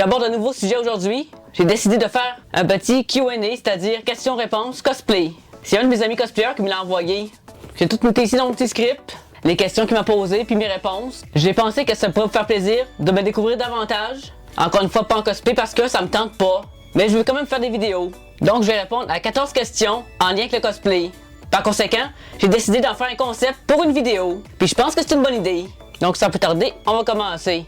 J'aborde un nouveau sujet aujourd'hui. J'ai décidé de faire un petit Q&A, c'est-à-dire questions-réponses cosplay. C'est un de mes amis cosplayers qui me l'a envoyé. J'ai tout noté ici dans mon petit script, les questions qu'il m'a posées puis mes réponses. J'ai pensé que ça pourrait vous faire plaisir de me découvrir davantage. Encore une fois, pas en cosplay parce que ça me tente pas. Mais je veux quand même faire des vidéos. Donc je vais répondre à 14 questions en lien avec le cosplay. Par conséquent, j'ai décidé d'en faire un concept pour une vidéo. Puis je pense que c'est une bonne idée. Donc sans plus tarder, on va commencer.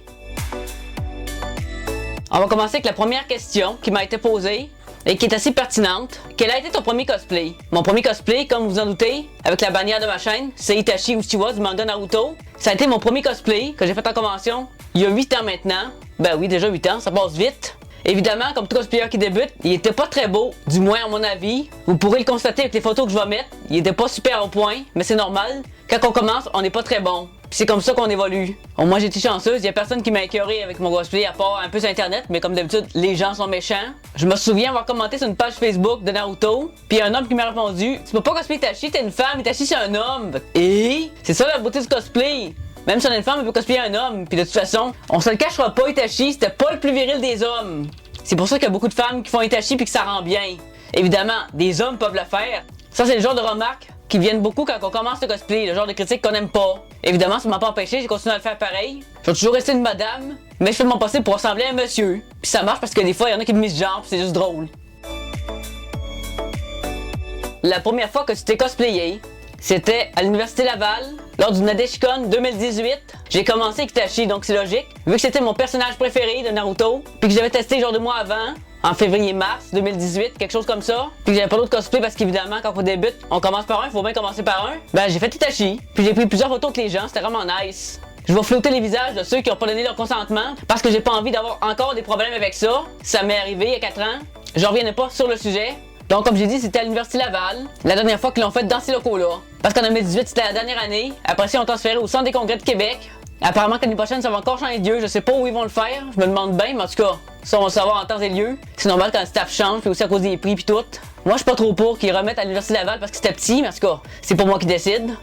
On va commencer avec la première question qui m'a été posée et qui est assez pertinente. Quel a été ton premier cosplay? Mon premier cosplay, comme vous vous en doutez, avec la bannière de ma chaîne, c'est Itachi Uchiwa du manga Naruto. Ça a été mon premier cosplay que j'ai fait en convention il y a 8 ans maintenant. Ben oui, déjà 8 ans, ça passe vite. Évidemment, comme tout cosplayer qui débute, il était pas très beau, du moins à mon avis. Vous pourrez le constater avec les photos que je vais mettre. Il était pas super au point, mais c'est normal. Quand on commence, on n'est pas très bon. Puis c'est comme ça qu'on évolue. Bon, moi j'ai été chanceuse, il y a personne qui m'a écœuré avec mon cosplay à part un peu sur internet, mais comme d'habitude, les gens sont méchants. Je me souviens avoir commenté sur une page Facebook de Naruto, puis un homme qui m'a répondu « Tu peux pas cosplayer Itachi, t'es une femme, Itachi c'est un homme. » Et c'est ça la beauté du cosplay. Même si on est une femme, on peut cosplayer un homme. Puis de toute façon, on se le cachera pas, Itachi, c'était pas le plus viril des hommes. C'est pour ça qu'il y a beaucoup de femmes qui font Itachi puis que ça rend bien. Évidemment, des hommes peuvent le faire. Ça, c'est le genre de remarques qui viennent beaucoup quand on commence le cosplay, le genre de critiques qu'on aime pas. Évidemment, ça m'a pas empêché, j'ai continué à le faire pareil. Je vais toujours rester une madame, mais je fais de mon possible pour ressembler à un monsieur. Puis ça marche parce que des fois, il y en a qui me misent genre, puis c'est juste drôle. La première fois que tu t'es cosplayé, c'était à l'Université Laval, lors du Nadeshikon 2018. J'ai commencé avec Itachi, donc c'est logique. Vu que c'était mon personnage préféré de Naruto, puis que j'avais testé genre 2 mois avant, en février-mars 2018, quelque chose comme ça. Puis que j'avais pas d'autres cosplay parce qu'évidemment, quand on débute, on commence par un, il faut bien commencer par un. Ben j'ai fait Itachi, puis j'ai pris plusieurs photos avec les gens, c'était vraiment nice. Je vais flouter les visages de ceux qui ont pas donné leur consentement, parce que j'ai pas envie d'avoir encore des problèmes avec ça. Ça m'est arrivé il y a 4 ans. Je reviendrai pas sur le sujet. Donc, comme j'ai dit, c'était à l'Université Laval, la dernière fois qu'ils l'ont fait dans ces locaux-là. Parce qu'en 2018, c'était la dernière année. Après ça, ils ont transféré au Centre des congrès de Québec. Apparemment, que l'année prochaine, ça va encore changer de lieu. Je sais pas où ils vont le faire. Je me demande bien, mais en tout cas, ça, on va le savoir en temps et lieu. C'est normal quand le staff change, puis aussi à cause des prix, puis tout. Moi, je suis pas trop pour qu'ils remettent à l'Université Laval parce que c'était petit, mais en tout cas, c'est pas moi qui décide.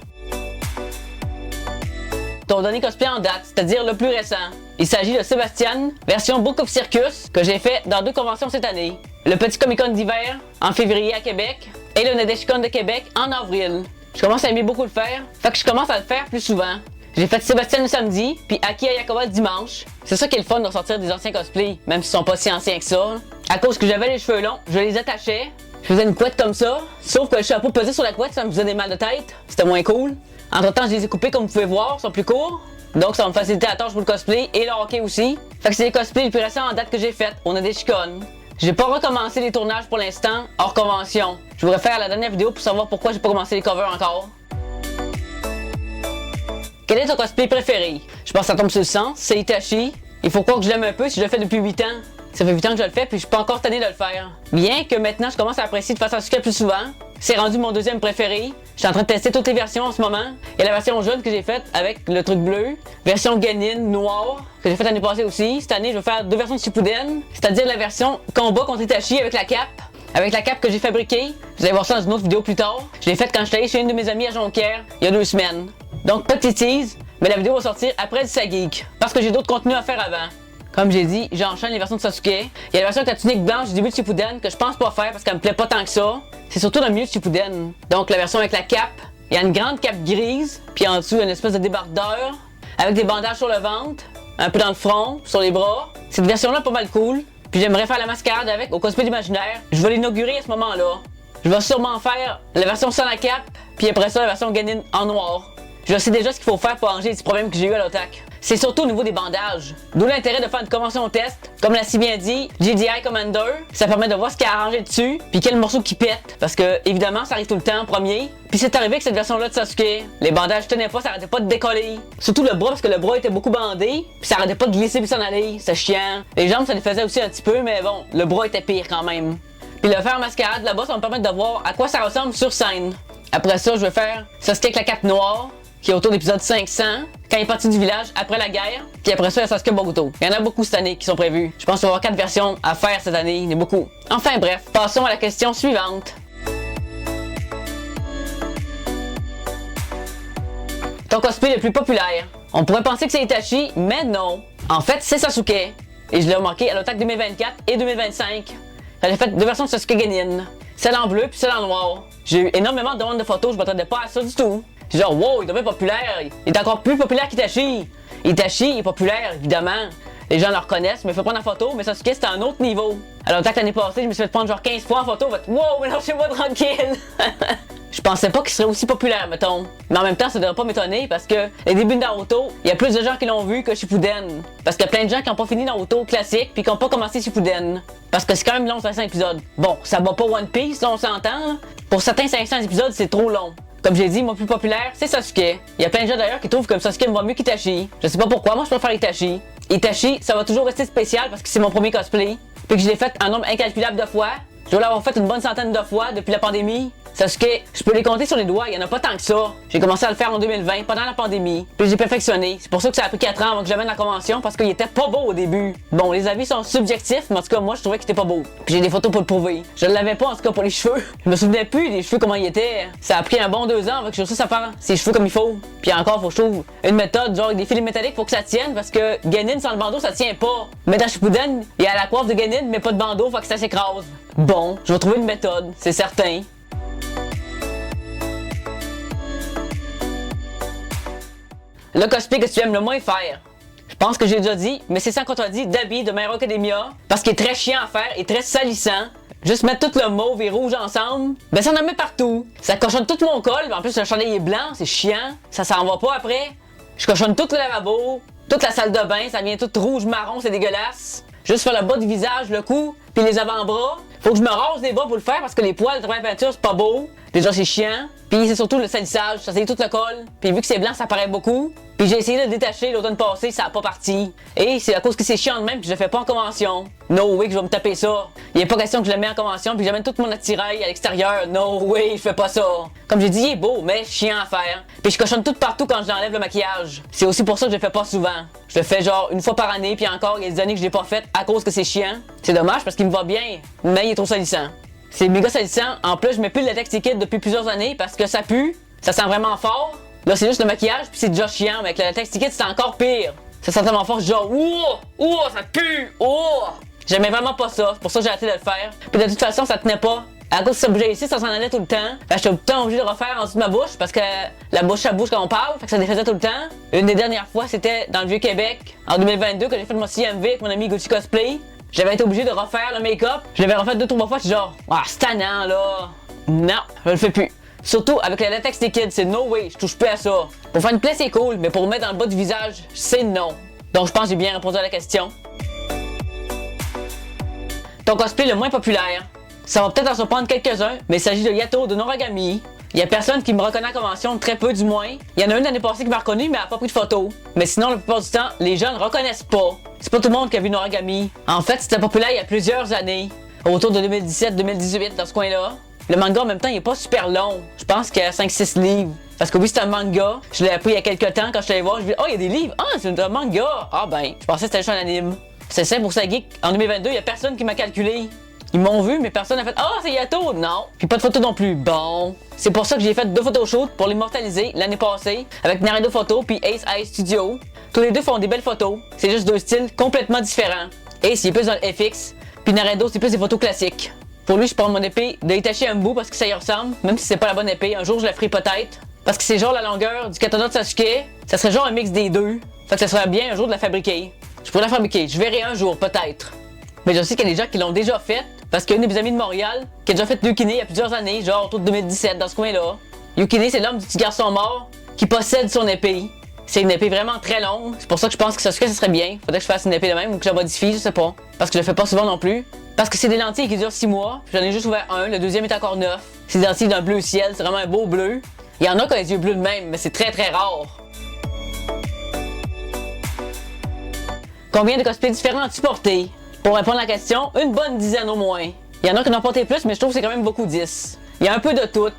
Ton dernier cosplay en date, c'est-à-dire le plus récent. Il s'agit de Sébastien, version Book of Circus, que j'ai fait dans 2 conventions cette année. Le petit Comic-Con d'hiver, en février à Québec, et le Nadeshikon de Québec en avril. Je commence à aimer beaucoup le faire, fait que je commence à le faire plus souvent. J'ai fait Sébastien le samedi, puis Aki Ayakawa le dimanche. C'est ça qui est le fun de ressortir des anciens cosplays, même s'ils sont pas si anciens que ça. À cause que j'avais les cheveux longs, je les attachais. Je faisais une couette comme ça, sauf que le chapeau pesé sur la couette, ça me faisait des mal de tête. C'était moins cool. Entre temps, je les ai coupés comme vous pouvez voir, ils sont plus courts. Donc ça va me faciliter la tâche pour le cosplay et le hockey aussi. Fait que c'est les cosplays les plus récents en date que j'ai fait. On a des Nadeshikon. J'ai pas recommencé les tournages pour l'instant, hors convention. Je voudrais faire la dernière vidéo pour savoir pourquoi j'ai pas commencé les covers encore. Quel est ton cosplay préféré? Je pense que ça tombe sur le sens, c'est Itachi. Il faut croire que je l'aime un peu si je le fais depuis 8 ans. Ça fait 8 ans que je le fais puis je suis pas encore tanné de le faire. Bien que maintenant je commence à apprécier de façon plus souvent. C'est rendu mon deuxième préféré. Je suis en train de tester toutes les versions en ce moment. Il y a la version jaune que j'ai faite avec le truc bleu. Version Genin noire que j'ai faite l'année passée aussi. Cette année, je vais faire 2 versions de Shippuden. C'est-à-dire la version combat contre Itachi avec la cape. Avec la cape que j'ai fabriquée. Vous allez voir ça dans une autre vidéo plus tard. Je l'ai faite quand je suis allé chez une de mes amies à Jonquière il y a 2 semaines. Donc petit tease, mais la vidéo va sortir après du Sageek. Parce que j'ai d'autres contenus à faire avant. Comme j'ai dit, j'enchaîne les versions de Sasuke. Il y a la version avec la tunique blanche du début de Shippuden que je pense pas faire parce qu'elle me plaît pas tant que ça. C'est surtout dans le milieu de Shippuden. Donc la version avec la cape, il y a une grande cape grise, puis en dessous une espèce de débardeur avec des bandages sur le ventre, un peu dans le front, sur les bras. Cette version-là est pas mal cool. Puis j'aimerais faire la mascarade avec au cosplay d'imaginaire. Je vais l'inaugurer à ce moment-là. Je vais sûrement faire la version sans la cape, puis après ça la version Genin en noir. Je sais déjà ce qu'il faut faire pour arranger les petits problèmes que j'ai eu à l'OTAC. C'est surtout au niveau des bandages. D'où l'intérêt de faire une convention test. Comme l'a si bien dit GDI Commander, ça permet de voir ce qu'il y a arrangé dessus, puis quel morceau qui pète. Parce que, évidemment, ça arrive tout le temps en premier. Puis c'est arrivé avec cette version-là de Sasuke. Les bandages tenaient pas, ça arrêtait pas de décoller. Surtout le bras, parce que le bras était beaucoup bandé, puis ça arrêtait pas de glisser puis s'en aller. C'était chiant. Les jambes, ça les faisait aussi un petit peu, mais bon, le bras était pire quand même. Puis le faire en mascarade là-bas, ça va me permettre de voir à quoi ça ressemble sur scène. Après ça, je vais faire Sasuke avec la cape noire, qui est autour de l'épisode 500, quand il est parti du village après la guerre, puis après ça, il y a Sasuke Boruto. Il y en a beaucoup cette année qui sont prévus. Je pense qu'il va y avoir 4 versions à faire cette année, il y en a beaucoup. Enfin bref, passons à la question suivante. Ton cosplay le plus populaire? On pourrait penser que c'est Itachi, mais non. En fait, c'est Sasuke. et je l'ai remarqué à l'Otaku 2024 et 2025. J'avais fait deux versions de Sasuke Genin. Celle en bleu puis celle en noir. J'ai eu énormément de demandes de photos, je m'attendais pas à ça du tout. J'ai genre wow, il devient populaire, il est encore plus populaire qu'Itachi. Itachi est populaire, évidemment. Les gens le reconnaissent, me fait prendre en photo, mais Sasuke c'était un autre niveau. Alors tant que l'année passée, je me suis fait prendre genre 15 fois en photo, fait wow, mais lâchez-moi tranquille. Je pensais pas qu'il serait aussi populaire, mettons. Mais en même temps, ça devrait pas m'étonner parce que les débuts de Naruto, il y a plus de gens qui l'ont vu que Shippuden. Parce qu'il y a plein de gens qui ont pas fini Naruto classique puis qui ont pas commencé Shippuden. Parce que c'est quand même long, 500 épisodes. Bon, ça va pas One Piece, là, on s'entend. Pour certains 500 épisodes, c'est trop long. Comme j'ai dit, mon plus populaire, c'est Sasuke. Il y a plein de gens d'ailleurs qui trouvent que Sasuke me va mieux qu'Itachi. Je sais pas pourquoi, moi je préfère Itachi. Itachi, ça va toujours rester spécial parce que c'est mon premier cosplay. Puis que je l'ai fait un nombre incalculable de fois. Je dois l'avoir fait une bonne centaine de fois depuis la pandémie. Sasuke, je peux les compter sur les doigts, il y en a pas tant que ça. J'ai commencé à le faire en 2020, pendant la pandémie. Puis j'ai perfectionné. C'est pour ça que ça a pris 4 ans avant que je l'amène à la convention, parce qu'il était pas beau au début. Bon, les avis sont subjectifs, mais en tout cas, moi, je trouvais qu'il était pas beau. Puis j'ai des photos pour le prouver. Je l'avais pas, en tout cas, pour les cheveux. Je me souvenais plus des cheveux, comment ils étaient. Ça a pris un bon 2 ans avant que je réussisse à faire ses cheveux comme il faut. Puis encore, faut que je trouve une méthode, genre avec des fils métalliques pour que ça tienne, parce que Genin sans le bandeau, ça tient pas. Mais dans Shippuden, il y a la coiffe de Genin, mais pas de bandeau, faut que ça s'écrase. Bon, je vais trouver une méthode, c'est certain. Le cosplay que tu aimes le moins faire. Je pense que j'ai déjà dit, mais c'est sans contredit Dabi de My Hero Academia, parce qu'il est très chiant à faire et très salissant. Juste mettre tout le mauve et rouge ensemble, ben ça en met partout. Ça cochonne tout mon col, mais en plus le chandail est blanc, c'est chiant. Ça s'en va pas après. Je cochonne tout le lavabo, toute la salle de bain, ça vient tout rouge marron, c'est dégueulasse. Juste faire le bas du visage, le cou, puis les avant-bras. Faut que je me rase les bras pour le faire parce que les poils de travail peinture c'est pas beau. Déjà c'est chiant. Puis c'est surtout le salissage, ça salit tout le col. Puis vu que c'est blanc, ça paraît beaucoup. Puis j'ai essayé de le détacher l'automne passé, ça a pas parti. Et c'est à cause que c'est chiant de même que je le fais pas en convention. No way que je vais me taper ça. Il est pas question que je le mets en convention puis que j'amène tout mon attirail à l'extérieur. No way, je fais pas ça. Comme j'ai dit, il est beau, mais chiant à faire. Puis je cochonne tout partout quand j'enlève le maquillage. C'est aussi pour ça que je le fais pas souvent. Je le fais genre une fois par année, puis encore il y a des années que je l'ai pas fait à cause que c'est chiant. C'est dommage parce qu'il me va bien, mais il est trop salissant. C'est méga salissant. En plus, je mets plus le latex liquide depuis plusieurs années parce que ça pue, ça sent vraiment fort. Là, c'est juste le maquillage, puis c'est déjà chiant. Mais avec le latex liquide, c'est encore pire. Ça sent tellement fort, genre, ouh, ça pue, ouh. J'aimais vraiment pas ça, c'est pour ça que j'ai arrêté de le faire. Puis de toute façon, ça tenait pas. À cause que ça bougeait ici, ça s'en allait tout le temps. Fait que j'étais tout le temps obligé de refaire en dessous de ma bouche parce que la bouche ça bouge quand on parle, fait que ça défaisait tout le temps. Une des dernières fois, c'était dans le Vieux-Québec, en 2022, que j'ai fait mon CMV avec mon ami Gucci Cosplay. J'avais été obligé de refaire le make-up. Je l'avais refait 2-3 fois, j'étais genre, ah, c'est tannant là. Non, je le fais plus. Surtout avec le latex liquide, c'est no way, je touche plus à ça. Pour faire une plaie, c'est cool, mais pour mettre dans le bas du visage, c'est non. Donc je pense que j'ai bien répondu à la question. Ton cosplay le moins populaire. Ça va peut-être en surprendre quelques-uns, mais il s'agit de Yato de Noragami. Il y a personne qui me reconnaît en convention, très peu du moins. Il y en a une l'année passée qui m'a reconnu, mais elle a pas pris de photo. Mais sinon, la plupart du temps, les gens ne reconnaissent pas. C'est pas tout le monde qui a vu Noragami. En fait, c'était populaire il y a plusieurs années. Autour de 2017-2018, dans ce coin-là. Le manga, en même temps, il est pas super long. Je pense qu'il y a 5-6 livres. Parce que oui, c'est un manga. Je l'ai appris il y a quelques temps quand je suis allé voir. Je me dis, oh, il y a des livres. Ah, c'est un manga. Ah, ben, je pensais que c'était juste un anime. C'est simple pour ça, geek. En 2022, il y a personne qui m'a calculé. Ils m'ont vu, mais personne n'a fait « Ah, c'est Yato! » Non. Puis pas de photos non plus. Bon. C'est pour ça que j'ai fait 2 photoshoots pour l'immortaliser l'année passée avec Naredo Photo puis Ace Eye Studio. Tous les deux font des belles photos. C'est juste 2 styles complètement différents. Ace, il est plus dans le FX, puis Naredo, c'est plus des photos classiques. Pour lui, je prends mon épée de Itachi Ambu parce que ça y ressemble, même si c'est pas la bonne épée. Un jour, je la ferai peut-être. Parce que c'est genre la longueur du katana de Sasuke. Ça serait genre un mix des deux. Fait que ça serait bien un jour de la fabriquer. Je pourrais la fabriquer. Je verrai un jour, peut-être. Mais je sais qu'il y a des gens qui l'ont déjà fait. Parce qu'il y a une de mes amies de Montréal qui a déjà fait Yukine il y a plusieurs années, genre autour de 2017, dans ce coin-là. Yukine, c'est l'homme du petit garçon mort qui possède son épée. C'est une épée vraiment très longue. C'est pour ça que je pense que ça serait bien. Faudrait que je fasse une épée de même ou que je la modifie, je sais pas. Parce que je le fais pas souvent non plus. Parce que c'est des lentilles qui durent 6 mois. J'en ai juste ouvert un, le deuxième est encore neuf. C'est des lentilles d'un bleu ciel, c'est vraiment un beau bleu. Il y en a qui ont les yeux bleus de même, mais c'est très très rare. Combien de cosplays différents as-tu porté? Pour répondre à la question, une bonne dizaine au moins. Il y en a qui en ont porté plus, mais je trouve que c'est quand même beaucoup 10. Il y a un peu de tout.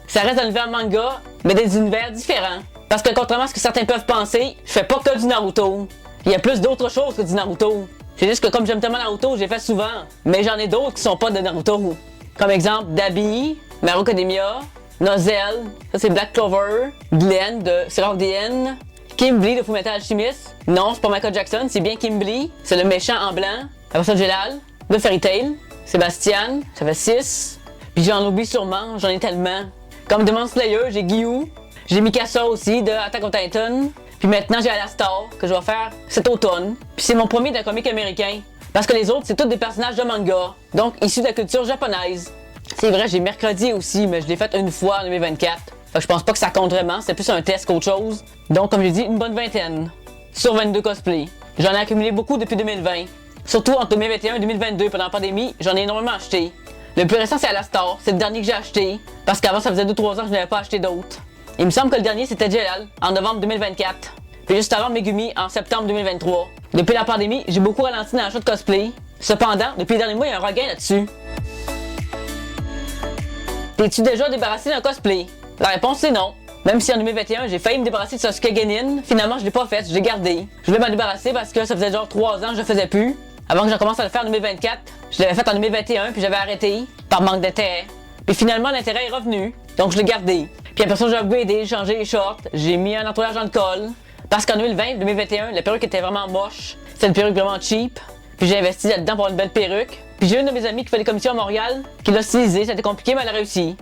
Ça reste dans l'univers manga, mais des univers différents. Parce que contrairement à ce que certains peuvent penser, je fais pas que du Naruto. Il y a plus d'autres choses que du Naruto. C'est juste que comme j'aime tellement Naruto, j'ai fait souvent. Mais j'en ai d'autres qui sont pas de Naruto. Comme exemple, Dabi, My Hero Academia, Nozel, ça c'est Black Clover, Glenn de Zero of the End, Kimblee de Fullmetal Alchemist. Non, c'est pas Michael Jackson, c'est bien Kimblee. C'est le méchant en blanc. Après ça, Jelal de Fairy Tail. Sébastien, ça fait 6. Puis j'en oublie sûrement, j'en ai tellement. Comme Demon Slayer, j'ai Gyu. J'ai Mikasa aussi de Attack on Titan. Puis maintenant, j'ai Alastor que je vais faire cet automne. Puis c'est mon premier d'un comic américain. Parce que les autres, c'est tous des personnages de manga. Donc issus de la culture japonaise. C'est vrai, j'ai Mercredi aussi, mais je l'ai fait une fois en 2024. Fait que je pense pas que ça compte vraiment, c'est plus un test qu'autre chose. Donc, comme j'ai dit, une bonne vingtaine. Sur 22 cosplays. J'en ai accumulé beaucoup depuis 2020. Surtout entre 2021 et 2022, pendant la pandémie, j'en ai énormément acheté. Le plus récent, c'est Alastor. C'est le dernier que j'ai acheté. Parce qu'avant, ça faisait 2-3 ans que je n'avais pas acheté d'autres. Il me semble que le dernier, c'était Jelal, en novembre 2024. Puis juste avant Megumi, en septembre 2023. Depuis la pandémie, j'ai beaucoup ralenti dans l'achat de cosplay. Cependant, depuis les derniers mois, il y a un regain là-dessus. T'es-tu déjà débarrassé d'un cosplay? La réponse c'est non. Même si en 2021, j'ai failli me débarrasser de Sasuke Genin, finalement je l'ai pas fait, je l'ai gardé. Je voulais m'en débarrasser parce que ça faisait genre 3 ans que je le faisais plus. Avant que je commence à le faire en 2024, je l'avais fait en 2021 puis j'avais arrêté par manque d'intérêt. Puis finalement l'intérêt est revenu, donc je l'ai gardé. Puis après ça j'ai upgradé, j'ai changé les shorts, j'ai mis un entourage dans le col. Parce qu'en 2020-2021, la perruque était vraiment moche. C'était une perruque vraiment cheap. Puis j'ai investi là-dedans pour avoir une belle perruque. Puis j'ai une de mes amies qui fait des commissions à Montréal, qui l'a stylisé, ça a été compliqué mais elle a réussi.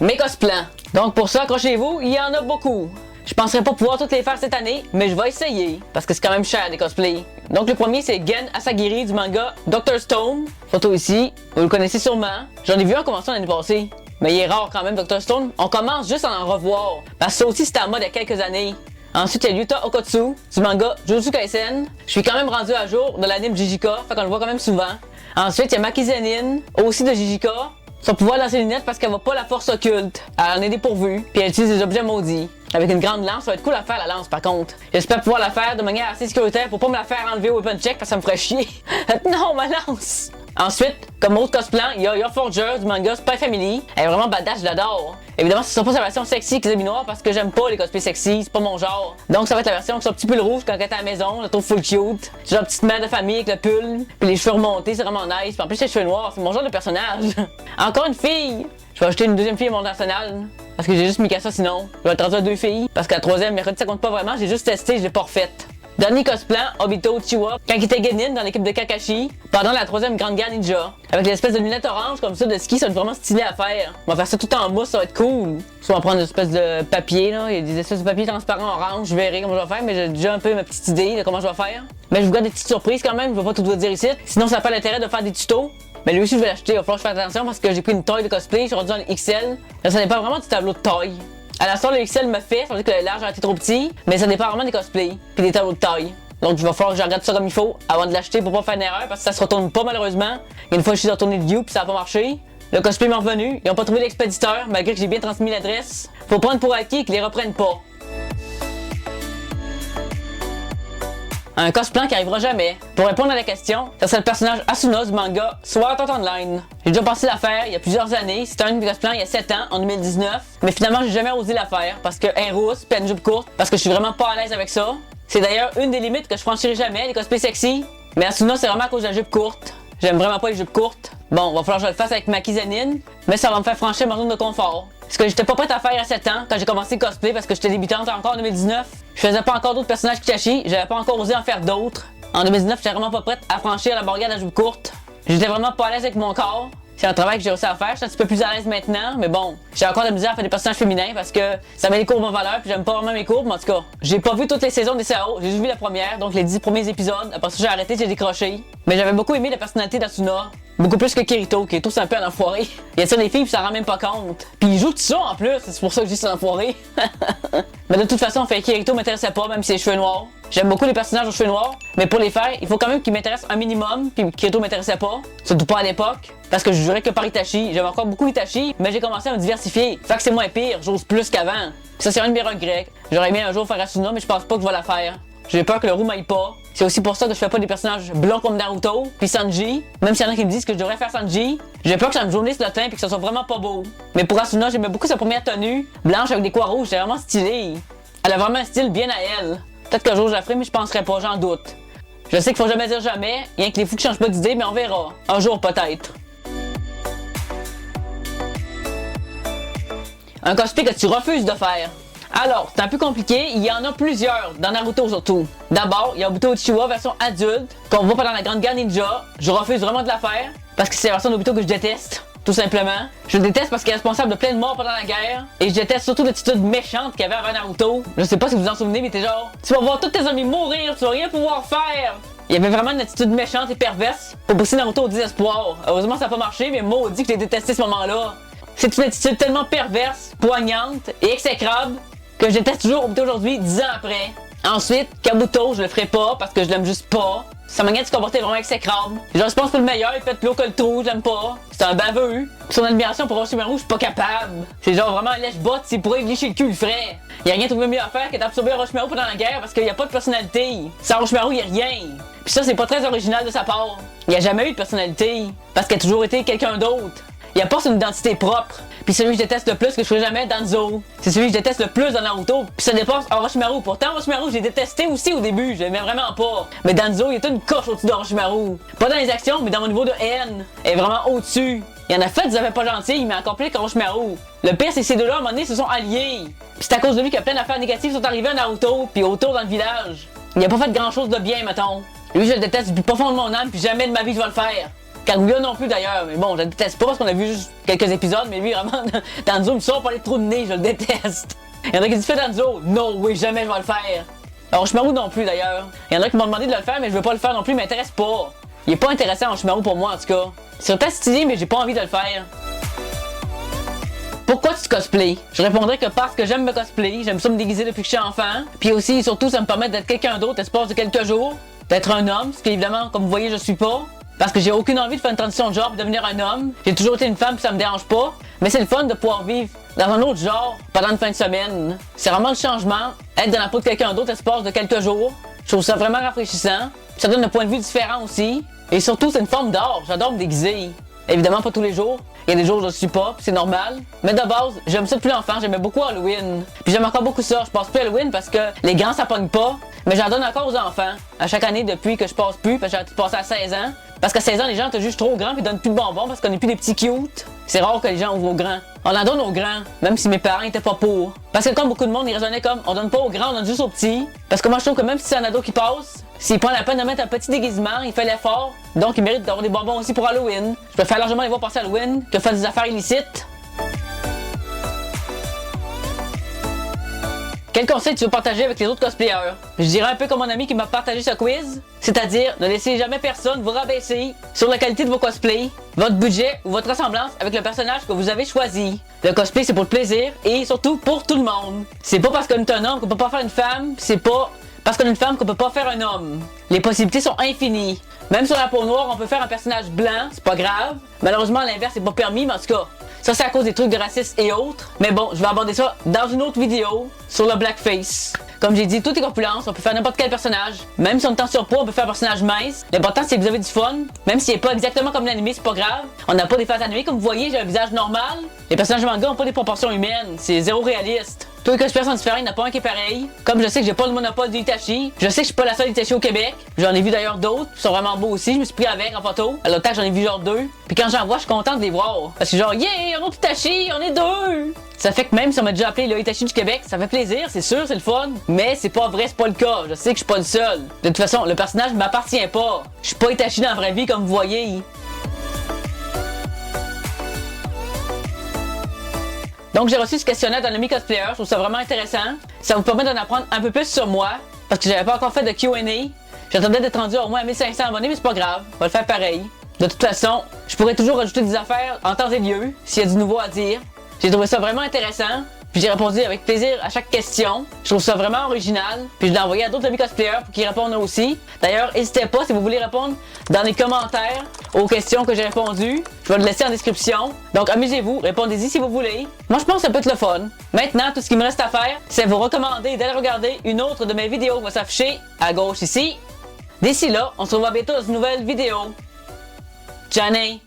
Mes cosplans. Donc pour ça, accrochez-vous, il y en a beaucoup. Je penserais pas pouvoir toutes les faire cette année, mais je vais essayer, parce que c'est quand même cher des cosplays. Donc le premier c'est Gen Asagiri du manga Dr. Stone. Photo ici, vous le connaissez sûrement. J'en ai vu un commencer l'année passée. Mais il est rare quand même, Dr. Stone. On commence juste à en revoir, parce que ça aussi c'était en mode il y a quelques années. Ensuite, il y a Yuta Okotsu du manga Jujutsu Kaisen. Je suis quand même rendu à jour de l'anime Jijika, fait qu'on le voit quand même souvent. Ensuite, il y a Maki Zenin, aussi de Jijika. Son pouvoir lancer les lunettes parce qu'elle voit pas la force occulte. Elle en est dépourvue, puis elle utilise des objets maudits. Avec une grande lance, ça va être cool à faire la lance par contre. J'espère pouvoir la faire de manière assez sécuritaire pour pas me la faire enlever au weapon check parce que ça me ferait chier. Non, ma lance! Ensuite, comme autre cosplay, il y a Your Forger du manga Spy Family. Elle est vraiment badass, je l'adore. Évidemment, ce sera pas sa version sexy que les noirs parce que j'aime pas les cosplays sexy, c'est pas mon genre. Donc ça va être la version qui sera un petit peu rouge quand elle est à la maison, je la trouve full cute. C'est genre petite mère de famille avec le pull, puis les cheveux remontés, c'est vraiment nice. Puis en plus les cheveux noirs, c'est mon genre de personnage. Encore une fille! Je vais acheter une deuxième fille à mon arsenal. Parce que j'ai juste Mikasa sinon. Je vais traduire 2 filles. Parce que la troisième, mercredi, ça compte pas vraiment. J'ai juste testé, je l'ai pas refaite. Dernier cosplay, Obito Uchiwa, quand il était Genin dans l'équipe de Kakashi, pendant la troisième grande guerre ninja. Avec l'espèce de lunettes orange comme ça de ski, ça va être vraiment stylé à faire. On va faire ça tout en mousse, ça va être cool. Soit on va prendre une espèce de papier, là. Il y a des espèces de papier transparent orange, je verrai comment je vais faire, mais j'ai déjà un peu ma petite idée de comment je vais faire. Mais je vous garde des petites surprises quand même, je vais pas tout vous dire ici. Sinon, ça n'a pas l'intérêt de faire des tutos. Mais lui aussi, je vais l'acheter, il va falloir que je fasse attention parce que j'ai pris une taille de cosplay, je suis rendu dans le XL. Là, ça n'est pas vraiment du tableau de taille. À la sorte, le XL me fait, ça veut dire que le large a été trop petit, mais ça dépend vraiment des cosplays, puis des tableaux de taille. Donc, il va falloir que je regarde ça comme il faut avant de l'acheter pour pas faire une erreur parce que ça se retourne pas malheureusement. Et une fois que je suis retourné de View puis ça a pas marché, le cosplay m'est revenu, ils ont pas trouvé l'expéditeur malgré que j'ai bien transmis l'adresse. Faut prendre pour acquis qu'ils les reprennent pas. Un cosplay qui arrivera jamais. Pour répondre à la question, ça serait le personnage Asuna du manga Sword Art Online. J'ai déjà pensé la faire il y a plusieurs années, c'était un de mes cosplays il y a 7 ans, en 2019. Mais finalement, j'ai jamais osé la faire parce que un rousse, puis une jupe courte, parce que je suis vraiment pas à l'aise avec ça. C'est d'ailleurs une des limites que je franchirai jamais, les cosplays sexy. Mais Asuna, c'est vraiment à cause de la jupe courte. J'aime vraiment pas les jupes courtes. Bon, va falloir que je le fasse avec Maki Zenin, mais ça va me faire franchir ma zone de confort. Ce que j'étais pas prête à faire à 7 ans, quand j'ai commencé le cosplay, parce que j'étais débutante encore en 2019. Je faisais pas encore d'autres personnages Kitachi, j'avais pas encore osé en faire d'autres. En 2019, j'étais vraiment pas prête à franchir la barrière de la jupe courte. J'étais vraiment pas à l'aise avec mon corps. C'est un travail que j'ai réussi à faire, je suis un petit peu plus à l'aise maintenant, mais bon, j'ai encore de la misère à faire des personnages féminins parce que ça met les courbes en valeur, puis j'aime pas vraiment mes courbes, mais en tout cas, j'ai pas vu toutes les saisons des CAO, j'ai juste vu la première, donc les 10 premiers épisodes, après ça j'ai arrêté, j'ai décroché. Mais j'avais beaucoup aimé la personnalité d'Asuna, beaucoup plus que Kirito, qui est tout un peu un enfoiré. Il y a ça des filles, puis ça rend même pas compte. Puis il joue tout ça en plus, c'est pour ça que je dis c'est un enfoiré. Mais de toute façon, Kirito m'intéressait pas, même si ses cheveux noirs. J'aime beaucoup les personnages aux cheveux noirs, mais pour les faire, il faut quand même qu'ils m'intéressent un minimum, puis Kirito m'intéressait pas, surtout pas à l'époque, parce que je jurais que par Itachi, j'aime encore beaucoup Itachi, mais j'ai commencé à me diversifier, fait que c'est moins pire, j'ose plus qu'avant. Ça c'est un de mes regrets. J'aurais aimé un jour faire Asuna, mais je pense pas que je vais la faire. J'ai peur que le roux m'aille pas. C'est aussi pour ça que je fais pas des personnages blancs comme Naruto, puis Sanji. Même s'il y en a qui me disent que je devrais faire Sanji, j'ai peur que ça me jaunisse le teint puis que ça soit vraiment pas beau. Mais pour Asuna, j'aimais beaucoup sa première tenue, blanche avec des coins rouges, c'est vraiment stylé. Elle a vraiment un style bien à elle. Peut-être qu'un jour je la ferai, mais je penserais pas, j'en doute. Je sais qu'il faut jamais dire jamais, rien que les fous qui changent pas d'idée, mais on verra. Un jour peut-être. Un cosplay que tu refuses de faire. Alors, c'est un peu compliqué, il y en a plusieurs, dans Naruto surtout. D'abord, il y a Obito Uchiwa version adulte, qu'on voit pendant la Grande Guerre Ninja. Je refuse vraiment de la faire, parce que c'est la version d'Obito que je déteste, tout simplement. Je le déteste parce qu'il est responsable de plein de morts pendant la guerre, et je déteste surtout l'attitude méchante qu'il y avait avant Naruto. Je sais pas si vous vous en souvenez, mais t'es genre, tu vas voir tous tes amis mourir, tu vas rien pouvoir faire. Il y avait vraiment une attitude méchante et perverse pour pousser Naruto au désespoir. Heureusement, ça n'a pas marché, mais maudit que je l'ai détesté ce moment-là. C'est une attitude tellement perverse, poignante et exécrable que je déteste toujours aujourd'hui, 10 ans après. Ensuite, Kabuto, je le ferai pas parce que je l'aime juste pas. Sa manière de se comporter est vraiment exécrable. Genre, je pense pour le meilleur, il fait plus haut que le trou, j'aime pas. C'est un baveux. Son admiration pour Orochimaru, je suis pas capable. C'est genre vraiment un lèche-botte, s'il pourrait licher le cul, il le ferait. Y a rien trouvé mieux à faire que d'absorber Orochimaru pendant la guerre parce qu'il y a pas de personnalité. Sans Orochimaru, y a rien. Puis ça, c'est pas très original de sa part. Il a jamais eu de personnalité parce qu'il a toujours été quelqu'un d'autre. Il a pas son identité propre. Puis celui que je déteste le plus que je ferai jamais, Danzo. C'est celui que je déteste le plus dans Naruto. Puis ça dépasse Orochimaru. Pourtant, Orochimaru, j'ai détesté aussi au début. Je l'aimais vraiment pas. Mais Danzo, il est une coche au-dessus d'Orochimaru. Pas dans les actions, mais dans mon niveau de haine. Elle est vraiment au-dessus. Il en a fait des affaires pas gentilles, mais encore plus qu'Orochimaru. Le pire, c'est que ces deux-là, à un moment donné, se sont alliés. Puis c'est à cause de lui que plein d'affaires négatives sont arrivées à Naruto, puis autour dans le village. Il a pas fait grand-chose de bien, mettons. Lui, je le déteste du plus profond de mon âme, puis jamais de ma vie je vais le faire. Kaguya non plus d'ailleurs, mais bon, je le déteste pas parce qu'on a vu juste quelques épisodes, mais lui vraiment, Danzo me sort par les trous de nez, je le déteste. Il y en a qui disent fais Danzo, non, oui, jamais je vais le faire. Orochimaru non plus d'ailleurs. Il y en a qui m'ont demandé de le faire, mais je veux pas le faire non plus, il m'intéresse pas. Il est pas intéressant Orochimaru pour moi en tout cas. C'est peut-être stylé, mais j'ai pas envie de le faire. Pourquoi tu cosplays? Je répondrais que parce que j'aime me cosplay, j'aime ça me déguiser depuis que je suis enfant. Puis aussi, surtout, ça me permet d'être quelqu'un d'autre l'espace de quelques jours. D'être un homme, ce qu'évidemment, comme vous voyez, je suis pas. Parce que j'ai aucune envie de faire une transition de genre pour devenir un homme. J'ai toujours été une femme puis ça me dérange pas. Mais c'est le fun de pouvoir vivre dans un autre genre pendant une fin de semaine. C'est vraiment le changement. Être dans la peau de quelqu'un d'autre l'espace de quelques jours. Je trouve ça vraiment rafraîchissant. Ça donne un point de vue différent aussi. Et surtout, c'est une forme d'art. J'adore me déguiser. Évidemment, pas tous les jours. Il y a des jours où je ne suis pas, c'est normal. Mais de base, j'aime ça depuis l'enfant, j'aimais beaucoup Halloween. Puis j'aime encore beaucoup ça. Je passe plus Halloween parce que les grands ça pogne pas. Mais j'en donne encore aux enfants. À chaque année depuis que je passe plus, parce que j'ai arrêté de passer à 16 ans. Parce qu'à 16 ans, les gens te jugent trop grand puis donnent plus de bonbons parce qu'on n'est plus des petits cute. C'est rare que les gens ouvrent aux grands. On en donne aux grands, même si mes parents étaient pas pour. Parce que comme beaucoup de monde, ils raisonnaient comme on donne pas aux grands, on donne juste aux petits. Parce que moi je trouve que même si c'est un ado qui passe, s'il prend la peine de mettre un petit déguisement, il fait l'effort. Donc il mérite d'avoir des bonbons aussi pour Halloween. Je préfère largement les voir passer Halloween que faire des affaires illicites. Quel conseil tu veux partager avec les autres cosplayers? Je dirais un peu comme mon ami qui m'a partagé ce quiz, c'est-à-dire ne laissez jamais personne vous rabaisser sur la qualité de vos cosplays, votre budget ou votre ressemblance avec le personnage que vous avez choisi. Le cosplay c'est pour le plaisir et surtout pour tout le monde. C'est pas parce qu'on est un homme qu'on peut pas faire une femme, c'est pas parce qu'on est une femme qu'on peut pas faire un homme. Les possibilités sont infinies. Même sur la peau noire, on peut faire un personnage blanc, c'est pas grave. Malheureusement, l'inverse c'est pas permis, mais en tout cas, ça c'est à cause des trucs de racisme et autres. Mais bon, je vais aborder ça dans une autre vidéo sur le blackface. Comme j'ai dit, tout est corpulence, on peut faire n'importe quel personnage. Même si on est en surpoids, on peut faire un personnage mince. L'important c'est que vous avez du fun. Même s'il est pas exactement comme l'animé, c'est pas grave. On n'a pas des faces animées, comme vous voyez, j'ai un visage normal. Les personnages manga ont pas des proportions humaines, c'est zéro réaliste. Tous les cosplayers sont différents, il n'y en a pas un qui est pareil. Comme je sais que j'ai pas le monopole de Itachi, je sais que je suis pas la seule Itachi au Québec. J'en ai vu d'ailleurs d'autres, qui sont vraiment beaux aussi. Je me suis pris avec en photo. À l'autre j'en ai vu genre 2. Puis quand j'en vois, je suis contente de les voir. Parce que genre, yeah, un autre Itachi, on est 2. Ça fait que même si on m'a déjà appelé le Itachi du Québec, ça fait plaisir, c'est sûr, c'est le fun. Mais c'est pas vrai, c'est pas le cas. Je sais que je suis pas le seul. De toute façon, le personnage m'appartient pas. Je suis pas Itachi dans la vraie vie comme vous voyez. Donc j'ai reçu ce questionnaire d'un ami cosplayer, je trouve ça vraiment intéressant. Ça vous permet d'en apprendre un peu plus sur moi, parce que j'avais pas encore fait de Q&A. J'attendais d'être rendu au moins à 1500 abonnés, mais c'est pas grave, on va le faire pareil. De toute façon, je pourrais toujours rajouter des affaires en temps et lieu, s'il y a du nouveau à dire. J'ai trouvé ça vraiment intéressant, puis j'ai répondu avec plaisir à chaque question. Je trouve ça vraiment original, puis je l'ai envoyé à d'autres amis cosplayers pour qu'ils répondent aussi. D'ailleurs, n'hésitez pas si vous voulez répondre dans les commentaires aux questions que j'ai répondues. Je vais le laisser en description. Donc amusez-vous, répondez-y si vous voulez. Moi je pense que ça peut être le fun. Maintenant, tout ce qu'il me reste à faire, c'est vous recommander d'aller regarder une autre de mes vidéos qui va s'afficher à gauche ici. D'ici là, on se revoit bientôt dans une nouvelle vidéo. Johnny!